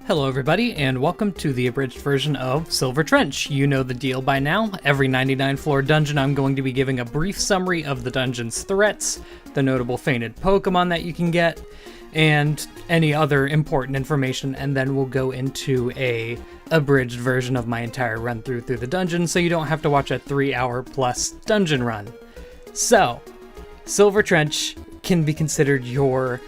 Hello everybody, and welcome to the abridged version of Silver Trench. You know the deal by now. Every 99 floor dungeon I'm going to be giving a brief summary of the dungeon's threats, the notable fainted Pokemon that you can get, and any other important information, and then we'll go into a abridged version of my entire run through the dungeon so you don't have to watch a 3-hour plus dungeon run. So, Silver Trench can be considered your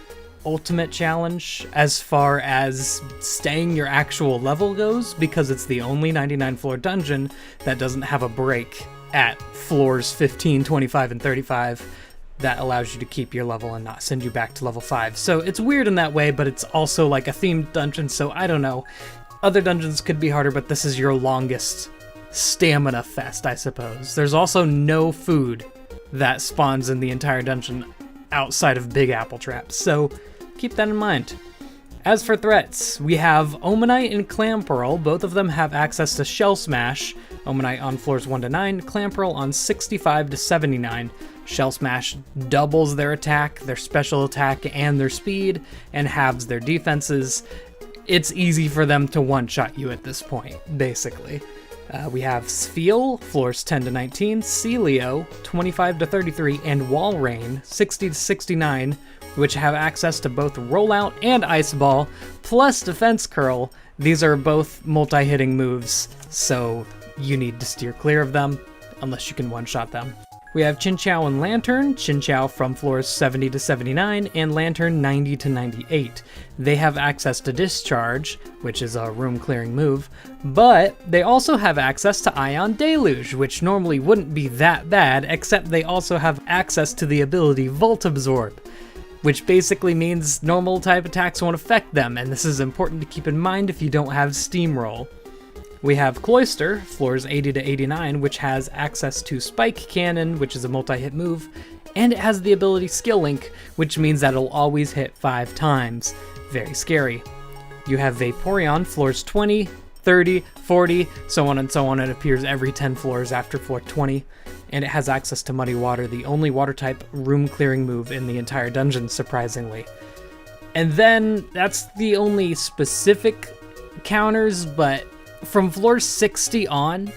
ultimate challenge as far as staying your actual level goes, because it's the only 99 floor dungeon that doesn't have a break at floors 15, 25, and 35 that allows you to keep your level and not send you back to level 5. So it's weird in that way, but it's also like a themed dungeon, so I don't know. Other dungeons could be harder, but this is your longest stamina fest, I suppose. There's also no food that spawns in the entire dungeon outside of big apple traps, so keep that in mind. As for threats, we have Omanite and Clamperl. Both of them have access to Shell Smash. Omanite on floors 1 to 9, Clamperl on 65 to 79. Shell Smash doubles their attack, their special attack, and their speed, and halves their defenses. It's easy for them to one-shot you at this point, basically. We have Spheal, floors 10 to 19, Celio, 25 to 33, and Walrein, 60 to 69, which have access to both Rollout and Ice Ball, plus Defense Curl. These are both multi-hitting moves, so you need to steer clear of them, unless you can one-shot them. We have Chinchou and Lantern. Chinchou from floors 70 to 79, and Lantern 90 to 98. They have access to Discharge, which is a room-clearing move, but they also have access to Ion Deluge, which normally wouldn't be that bad, except they also have access to the ability Volt Absorb, which basically means normal type attacks won't affect them, and this is important to keep in mind if you don't have Steamroll. We have Cloyster, floors 80 to 89, which has access to Spike Cannon, which is a multi-hit move, and it has the ability Skill Link, which means that it'll always hit 5 times. Very scary. You have Vaporeon, floors 20, 30, 40, so on and so on. It appears every 10 floors after floor 20, and it has access to Muddy Water, the only water-type room-clearing move in the entire dungeon, surprisingly. And then, that's the only specific counters, but from floor 60 on,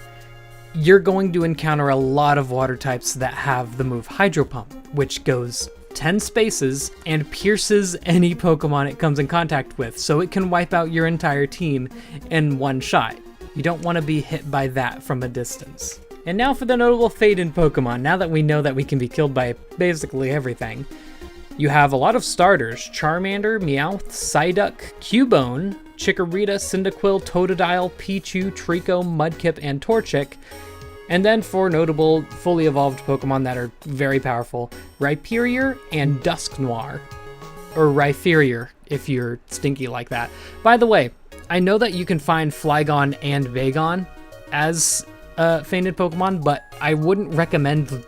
you're going to encounter a lot of water types that have the move Hydro Pump, which goes 10 spaces and pierces any Pokemon it comes in contact with, so it can wipe out your entire team in one shot. You don't want to be hit by that from a distance. And now for the notable fade-in Pokemon. Now that we know that we can be killed by basically everything, you have a lot of starters: Charmander, Meowth, Psyduck, Cubone, Chikorita, Cyndaquil, Totodile, Pichu, Trico, Mudkip, and Torchic. And then 4 notable fully evolved Pokemon that are very powerful: Rhyperior and Dusknoir. Or Rhyperior, if you're stinky like that. By the way, I know that you can find Flygon and Vagon as fainted Pokemon, but I wouldn't recommend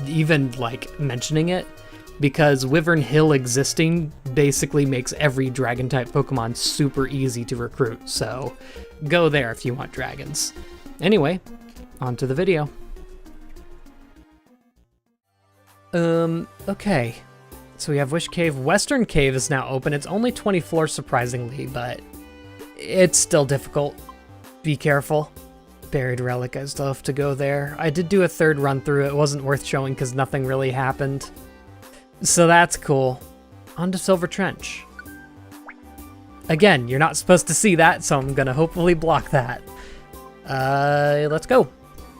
even mentioning it, because Wyvern Hill existing basically makes every Dragon-type Pokemon super easy to recruit, so go there if you want dragons. Anyway, on to the video. Okay. So we have Wish Cave. Western Cave is now open. It's only 20 floors, surprisingly, but it's still difficult. Be careful. Buried Relic, I still have to go there. I did do a 3rd run through. It wasn't worth showing because nothing really happened. So that's cool. On to Silver Trench. Again, you're not supposed to see that, so I'm gonna hopefully block that. Let's go.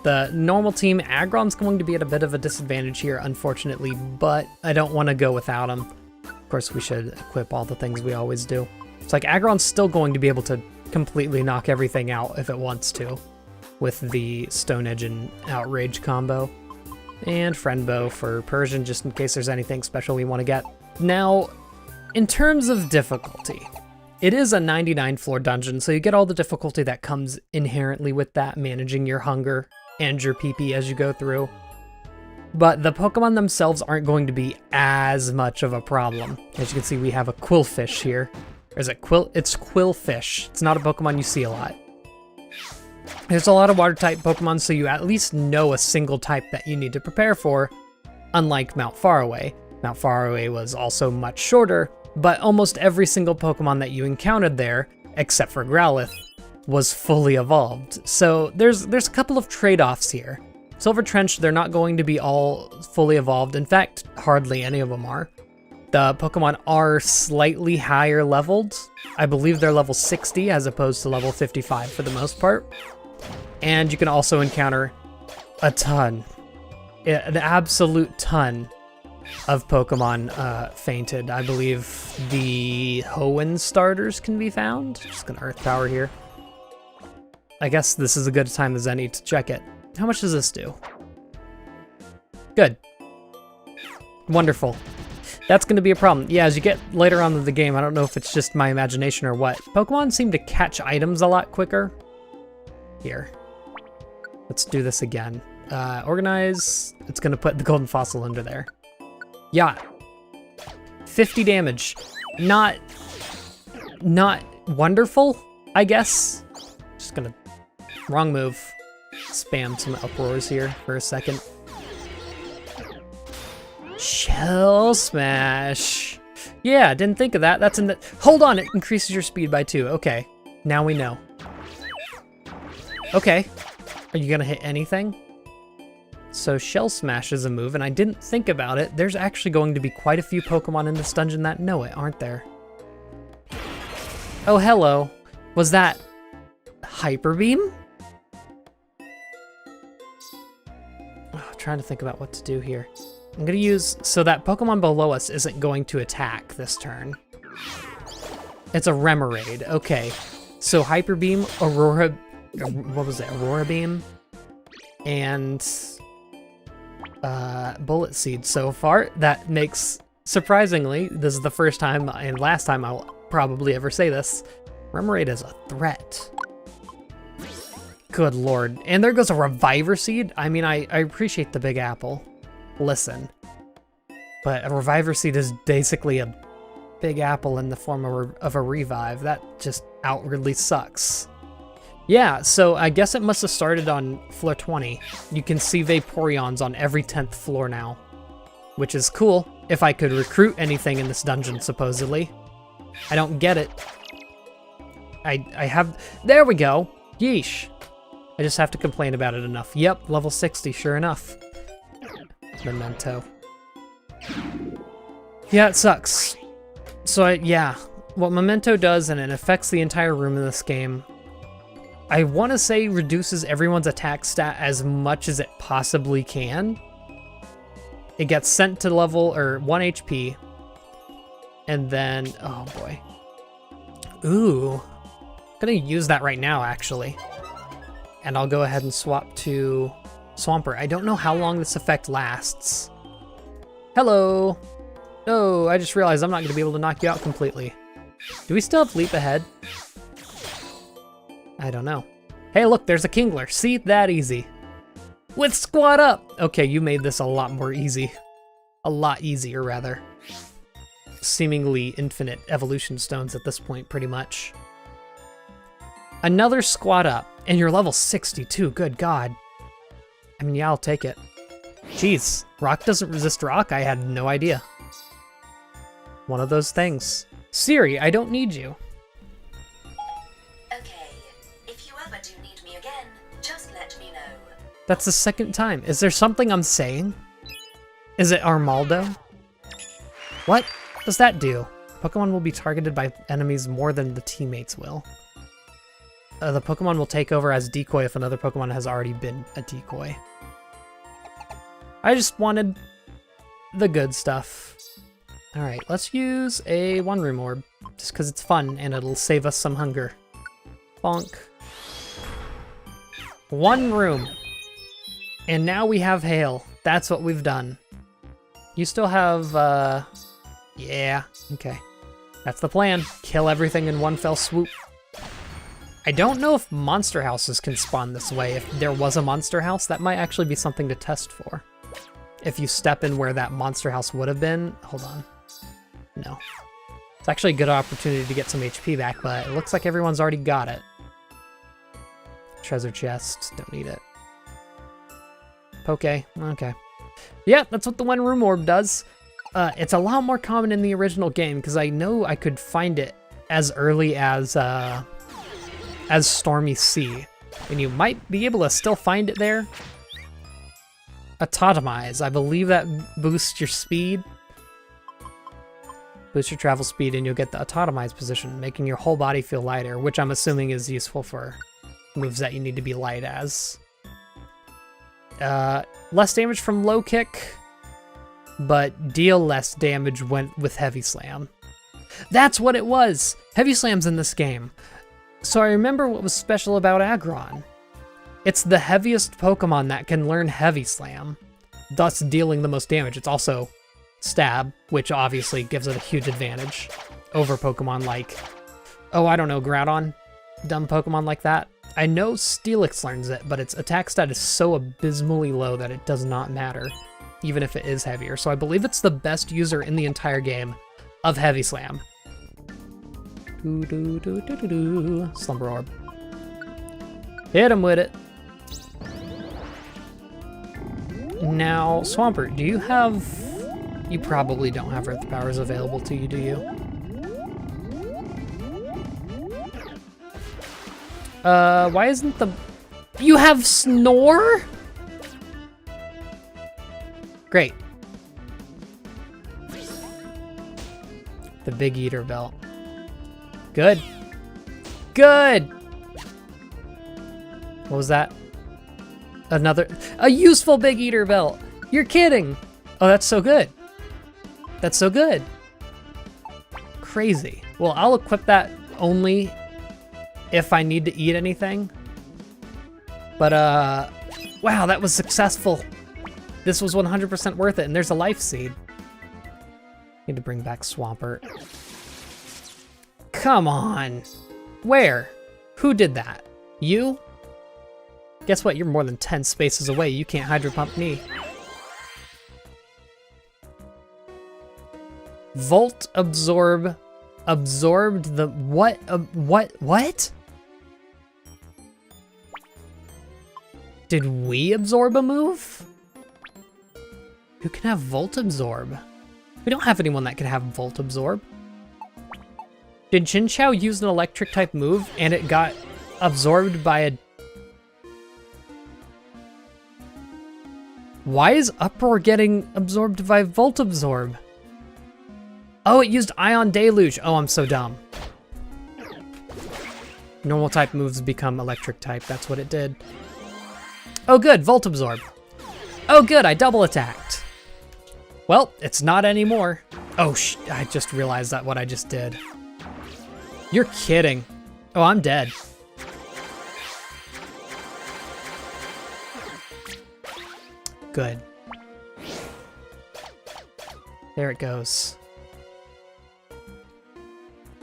The normal team, Aggron's going to be at a bit of a disadvantage here, unfortunately, but I don't want to go without him. Of course, we should equip all the things we always do. It's like Aggron's still going to be able to completely knock everything out if it wants to, with the Stone Edge and Outrage combo. And Friendbow for Persian, just in case there's anything special we want to get. Now, in terms of difficulty, it is a 99 floor dungeon, so you get all the difficulty that comes inherently with that, managing your hunger and your PP as you go through. But the Pokemon themselves aren't going to be as much of a problem. As you can see, we have a Quillfish here. Or is it It's Quillfish. It's not a Pokemon you see a lot. There's a lot of water-type Pokemon, so you at least know a single type that you need to prepare for, unlike Mount Faraway. Mount Faraway was also much shorter, but almost every single Pokemon that you encountered there except for Growlithe, was fully evolved. So there's a couple of trade-offs here. Silver Trench, they're not going to be all fully evolved. In fact, hardly any of them are. The Pokemon are slightly higher leveled. I believe they're level 60 as opposed to level 55 for the most part. And you can also encounter a ton, an absolute ton of Pokemon fainted. I believe the Hoenn starters can be found. Just gonna Earth Power here. I guess this is a good time as any to check it. How much does this do? Good. Wonderful. That's going to be a problem. Yeah, as you get later on in the game, I don't know if it's just my imagination or what, Pokemon seem to catch items a lot quicker. Here. Let's do this again. Organize. It's going to put the golden fossil under there. Yeah. 50 damage. Not wonderful, I guess. Just going to... Wrong move. Spam some uproars here for a second. Shell Smash. Yeah, didn't think of that. That's in the... Hold on, it increases your speed by 2. Okay, now we know. Okay, are you gonna hit anything? So Shell Smash is a move, and I didn't think about it. There's actually going to be quite a few Pokemon in this dungeon that know it, aren't there? Oh, hello. Was that Hyper Beam? Oh, trying to think about what to do here. I'm gonna use, so that Pokemon below us isn't going to attack this turn. It's a Remoraid, okay. So Hyper Beam, Aurora, what was it, Aurora Beam, and Bullet Seed so far. That makes, surprisingly, this is the first time and last time I'll probably ever say this, Remoraid is a threat. Good lord. And there goes a Reviver Seed. I mean, I appreciate the Big Apple. Listen. But a Reviver Seed is basically a Big Apple in the form of a Revive. That just outwardly sucks. Yeah, so I guess it must have started on floor 20. You can see Vaporeons on every 10th floor now. Which is cool. If I could recruit anything in this dungeon, supposedly. I don't get it. I have... There we go! Yeesh. I just have to complain about it enough. Yep, level 60, sure enough. Memento. Yeah, it sucks. So, yeah. What Memento does, and it affects the entire room in this game, I want to say reduces everyone's attack stat as much as it possibly can. It gets sent to level, or 1 HP. And then, oh boy. Ooh. I'm gonna use that right now, actually. And I'll go ahead and swap to Swampert. I don't know how long this effect lasts. Hello! Oh, I just realized I'm not gonna be able to knock you out completely. Do we still have Leap Ahead? I don't know. Hey, look, there's a Kingler. See? That easy. With Squat Up! Okay, you made this a lot more easy. A lot easier, rather. Seemingly infinite evolution stones at this point, pretty much. Another Squat Up, and you're level 62, good god. I mean, yeah, I'll take it. Jeez, rock doesn't resist rock? I had no idea. One of those things. Siri, I don't need you. Okay, if you ever do need me again, just let me know. That's the second time. Is there something I'm saying? Is it Armaldo? What does that do? Pokemon will be targeted by enemies more than the teammates will. The Pokemon will take over as decoy if another Pokemon has already been a decoy. I just wanted the good stuff. Alright, let's use a One Room Orb, just because it's fun and it'll save us some hunger. Bonk. One room. And now we have Hail. That's what we've done. You still have, yeah, okay. That's the plan. Kill everything in one fell swoop. I don't know if monster houses can spawn this way. If there was a monster house, that might actually be something to test for. If you step in where that monster house would have been, hold on. No. It's actually a good opportunity to get some HP back, but it looks like everyone's already got it. Treasure chest, don't need it. Poke, okay. Yeah, that's what the One Room Orb does. It's a lot more common in the original game, because I know I could find it as early as Stormy Sea, and you might be able to still find it there. Autotomize, I believe that boosts your speed. Boost your travel speed and you'll get the autotomize position, making your whole body feel lighter, which I'm assuming is useful for moves that you need to be light as. Less damage from low kick, but deal less damage with heavy slam. That's what it was! Heavy slam's in this game. So I remember what was special about Aggron. It's the heaviest Pokemon that can learn Heavy Slam, thus dealing the most damage. It's also Stab, which obviously gives it a huge advantage over Pokemon like, oh, I don't know, Groudon? Dumb Pokemon like that. I know Steelix learns it, but its attack stat is so abysmally low that it does not matter, even if it is heavier. So I believe it's the best user in the entire game of Heavy Slam. Slumber Orb. Hit him with it. Now, Swampert, do you have... You probably don't have Earth Powers available to you, do you? Why isn't the... You have Snore? Great. The Big Eater Belt. Good. Good! What was that? A useful Big Eater Belt! You're kidding! Oh, that's so good. That's so good. Crazy. Well, I'll equip that only if I need to eat anything. But, wow, that was successful. This was 100% worth it, and there's a Life Seed. Need to bring back Swampert. Come on. Where? Who did that? You? Guess what? You're more than 10 spaces away. You can't Hydro Pump me. Volt Absorb. Absorbed the... What? What? Did we absorb a move? Who can have Volt Absorb? We don't have anyone that can have Volt Absorb. Did Chinchou use an electric type move and it got absorbed by a... Why is Uproar getting absorbed by Volt Absorb? Oh, it used Ion Deluge. Oh, I'm so dumb. Normal type moves become electric type. That's what it did. Oh, good. Volt Absorb. Oh, good. I double attacked. Well, it's not anymore. Oh, I just realized that what I just did. You're kidding. Oh, I'm dead. Good. There it goes.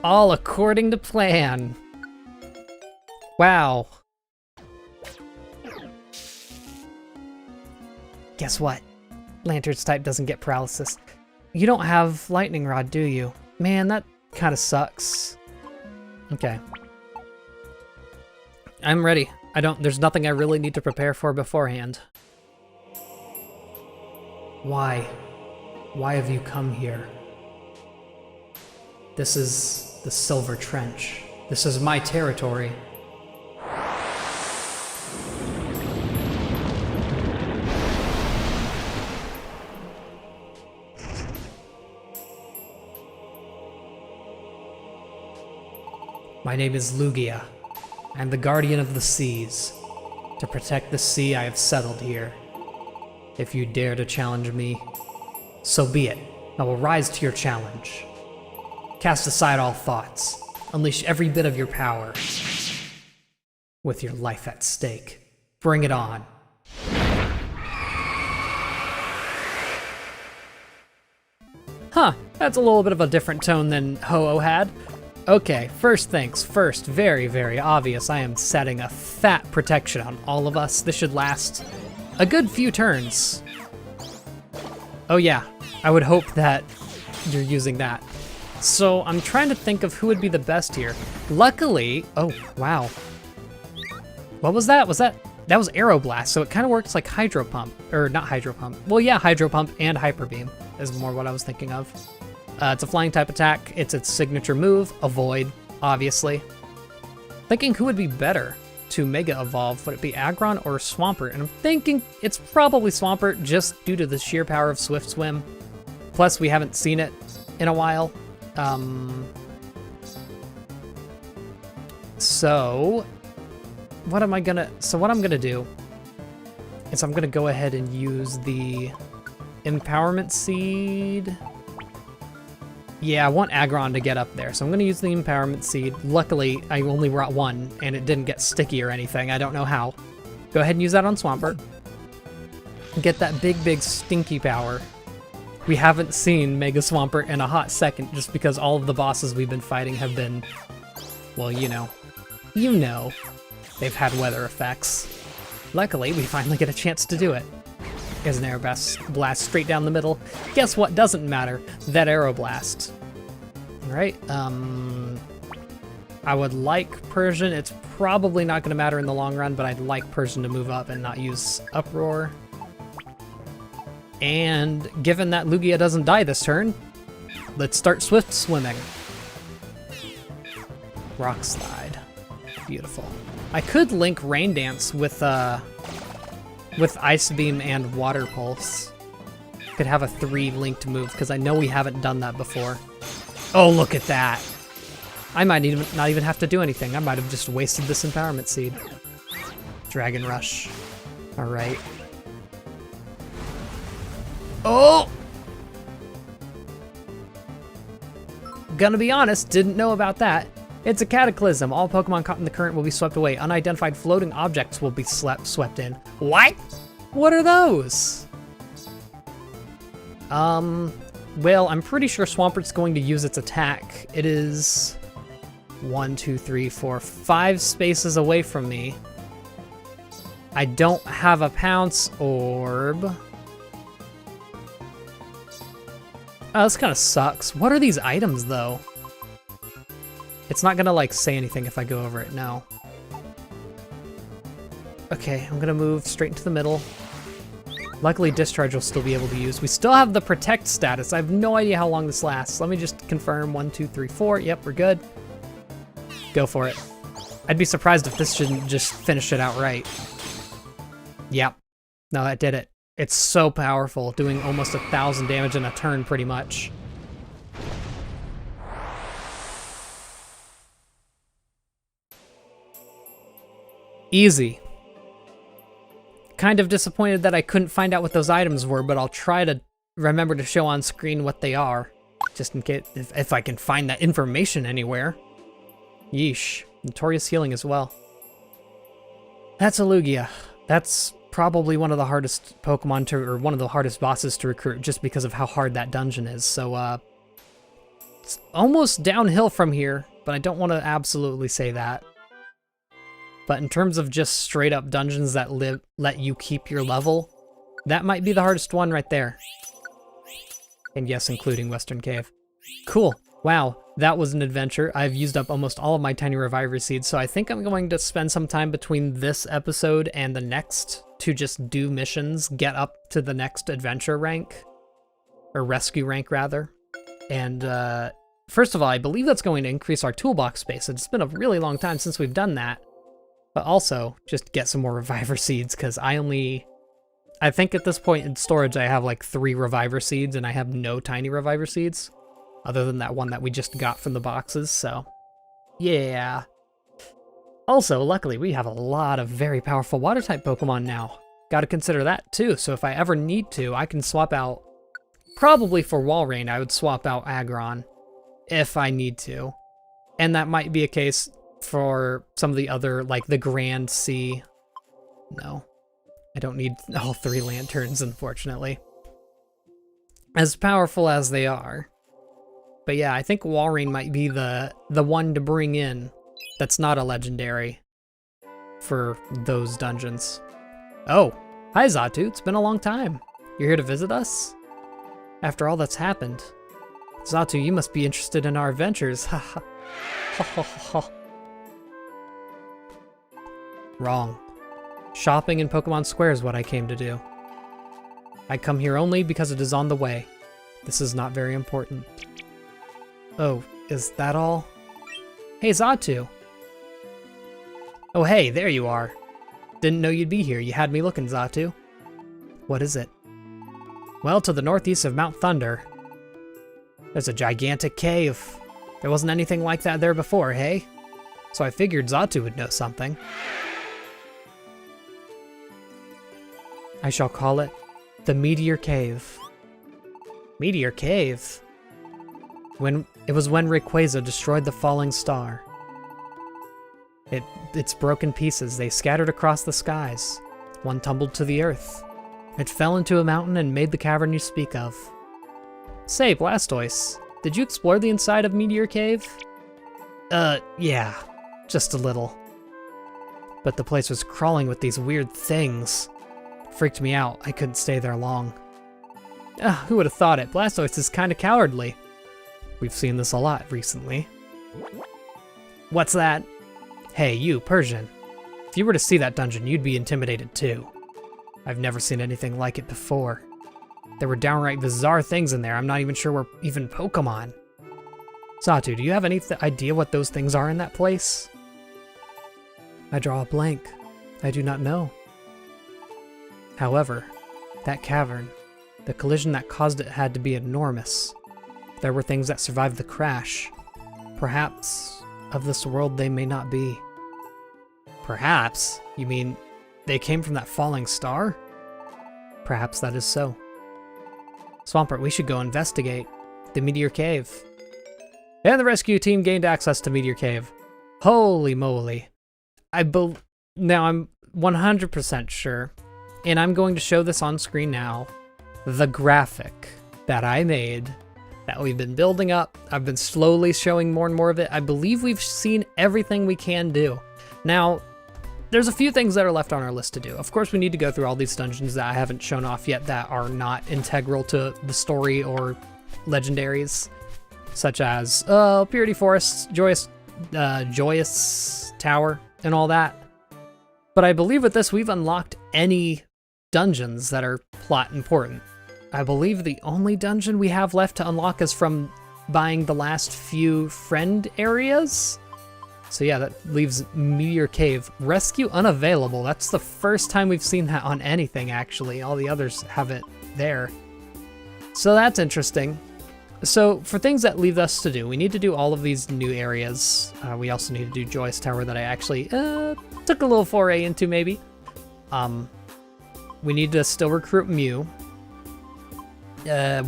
All according to plan. Wow. Guess what? Lantern's type doesn't get paralysis. You don't have Lightning Rod, do you? Man, that kind of sucks. Okay. I'm ready. There's nothing I really need to prepare for beforehand. Why? Why have you come here? This is the Silver Trench. This is my territory. My name is Lugia. I am the guardian of the seas. To protect the sea, I have settled here. If you dare to challenge me, so be it. I will rise to your challenge. Cast aside all thoughts. Unleash every bit of your power. With your life at stake. Bring it on. Huh, that's a little bit of a different tone than Ho-Oh had. Okay, first things first, very, very obvious. I am setting a fat protection on all of us. This should last a good few turns. Oh yeah, I would hope that you're using that. So I'm trying to think of who would be the best here. Luckily, oh wow. What was that? That was Aeroblast, so it kind of works like Hydro Pump, or not Hydro Pump. Well yeah, Hydro Pump and Hyper Beam is more what I was thinking of. It's a flying type attack. It's its signature move, Avoid, obviously. Thinking who would be better to Mega Evolve. Would it be Aggron or Swampert? And I'm thinking it's probably Swampert just due to the sheer power of Swift Swim. Plus, we haven't seen it in a while. So what I'm gonna do is I'm gonna go ahead and use the Empowerment Seed. Yeah, I want Aggron to get up there, so I'm gonna use the Empowerment Seed. Luckily, I only brought one, and it didn't get sticky or anything. I don't know how. Go ahead and use that on Swampert. Get that big stinky power. We haven't seen Mega Swampert in a hot second, just because all of the bosses we've been fighting have been, well, you know, they've had weather effects. Luckily, we finally get a chance to do it. There's an Air Blast straight down the middle. Guess what doesn't matter? That Aero Blast. Alright, I would like Persian. It's probably not going to matter in the long run, but I'd like Persian to move up and not use Uproar. And given that Lugia doesn't die this turn, let's start Swift Swimming. Rock Slide. Beautiful. I could link Rain Dance with Ice Beam and Water Pulse. Could have a 3 linked move, because I know we haven't done that before. Oh, look at that! I might not even have to do anything. I might have just wasted this Empowerment Seed. Dragon Rush. Alright. Oh! Gonna be honest, didn't know about that. It's a Cataclysm. All Pokemon caught in the current will be swept away. Unidentified floating objects will be swept in. What? What are those? Well, I'm pretty sure Swampert's going to use its attack. It is 1, 2, 3, 4, 5 spaces away from me. I don't have a Pounce Orb. Oh, this kind of sucks. What are these items, though? It's not gonna, like, say anything if I go over it, no. Okay, I'm gonna move straight into the middle. Luckily, Discharge will still be able to use. We still have the Protect status. I have no idea how long this lasts. Let me just confirm. 1, 2, 3, 4. Yep, we're good. Go for it. I'd be surprised if this shouldn't just finish it outright. Yep. No, that did it. It's so powerful, doing almost 1,000 damage in a turn, pretty much. Easy. Kind of disappointed that I couldn't find out what those items were, but I'll try to remember to show on screen what they are, just in case, if I can find that information anywhere. Yeesh. Notorious Healing as well. That's a Lugia. That's probably one of the hardest Pokemon to, or one of the hardest bosses to recruit, just because of how hard that dungeon is. So, it's almost downhill from here, but I don't want to absolutely say that. But in terms of just straight up dungeons that let you keep your level, that might be the hardest one right there. And yes, including Western Cave. Cool. Wow, that was an adventure. I've used up almost all of my Tiny Reviver Seeds, so I think I'm going to spend some time between this episode and the next to just do missions, get up to the next adventure rank, or rescue rank rather. And first of all, I believe that's going to increase our toolbox space. It's been a really long time since we've done that. But also, just get some more Reviver Seeds, because I think at this point in storage I have like 3 Reviver Seeds, and I have no Tiny Reviver Seeds, other than that one that we just got from the boxes, so yeah. Also, luckily, we have a lot of very powerful Water-type Pokemon now. Gotta consider that too, so if I ever need to, I can swap out, probably for Walrein, I would swap out Aggron, if I need to. And that might be a case for some of the other, like the Grand Sea. No, I don't need all 3 Lanterns, unfortunately. As powerful as they are. But yeah, I think Walrein might be the one to bring in that's not a legendary for those dungeons. Oh, hi Zatu, it's been a long time. You're here to visit us? After all that's happened. Zatu, you must be interested in our adventures. Ha ha. Ha ha ha. Wrong. Shopping in Pokemon Square is what I came to do. I come here only because it is on the way. This is not very important. Oh, is that all? Hey, Xatu. Oh, hey, there you are. Didn't know you'd be here. You had me looking, Xatu. What is it? Well, to the northeast of Mount Thunder, there's a gigantic cave. There wasn't anything like that there before, hey? So I figured Xatu would know something. I shall call it the Meteor Cave. Meteor Cave? It was when Rayquaza destroyed the falling star. Its broken pieces, they scattered across the skies. One tumbled to the earth. It fell into a mountain and made the cavern you speak of. Say, Blastoise, did you explore the inside of Meteor Cave? Yeah, just a little. But the place was crawling with these weird things. Freaked me out, I couldn't stay there long. Who would have thought it? Blastoise is kinda cowardly. We've seen this a lot recently. What's that? Hey, you, Persian. If you were to see that dungeon, you'd be intimidated too. I've never seen anything like it before. There were downright bizarre things in there. I'm not even sure we're even Pokemon. Xatu, do you have any idea what those things are in that place? I draw a blank. I do not know. However, that cavern, the collision that caused it had to be enormous. There were things that survived the crash. Perhaps of this world they may not be. Perhaps? You mean they came from that falling star? Perhaps that is so. Swampert, we should go investigate the Meteor Cave. And the rescue team gained access to Meteor Cave. Holy moly. Now I'm 100% sure, and I'm going to show this on screen now, the graphic that I made, that we've been building up. I've been slowly showing more and more of it. I believe we've seen everything we can do. Now, there's a few things that are left on our list to do. Of course, we need to go through all these dungeons that I haven't shown off yet that are not integral to the story or legendaries, such as Purity Forest, Joyous Tower, and all that. But I believe with this, we've unlocked any dungeons that are plot important. I believe the only dungeon we have left to unlock is from buying the last few friend areas. So yeah, that leaves Meteor Cave. Rescue unavailable. That's the first time we've seen that on anything, actually. All the others have it there. So that's interesting. So for things that leave us to do, we need to do all of these new areas. We also need to do Joyous Tower that I actually took a little foray into, maybe. We need to still recruit Mew.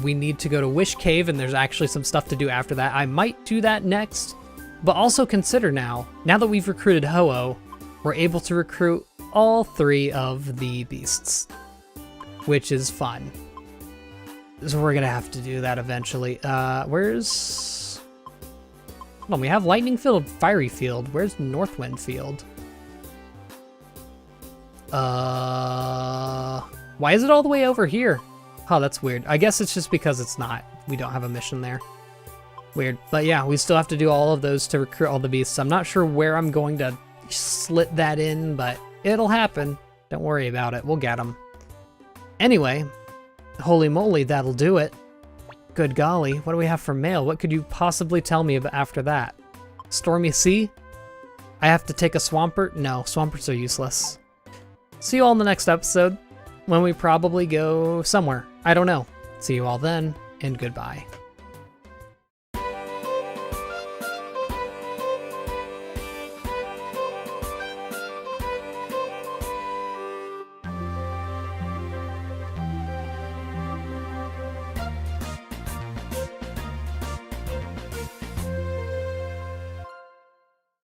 We need to go to Wish Cave, and there's actually some stuff to do after that. I might do that next. But also consider now that we've recruited Ho-Oh, we're able to recruit all 3 of the beasts, which is fun. So we're gonna have to do that eventually. Where's... Hold on, we have Lightning Field, Fiery Field. Where's Northwind Field? Why is it all the way over here? Oh, that's weird. I guess it's just because we don't have a mission there. Weird. But yeah, we still have to do all of those to recruit all the beasts. I'm not sure where I'm going to slit that in, but it'll happen. Don't worry about it. We'll get them. Anyway, holy moly, that'll do it. Good golly, what do we have for mail? What could you possibly tell me about after that? Stormy Sea? I have to take a Swampert? No, Swamperts are useless. See you all in the next episode, when we probably go somewhere. I don't know. See you all then, and goodbye.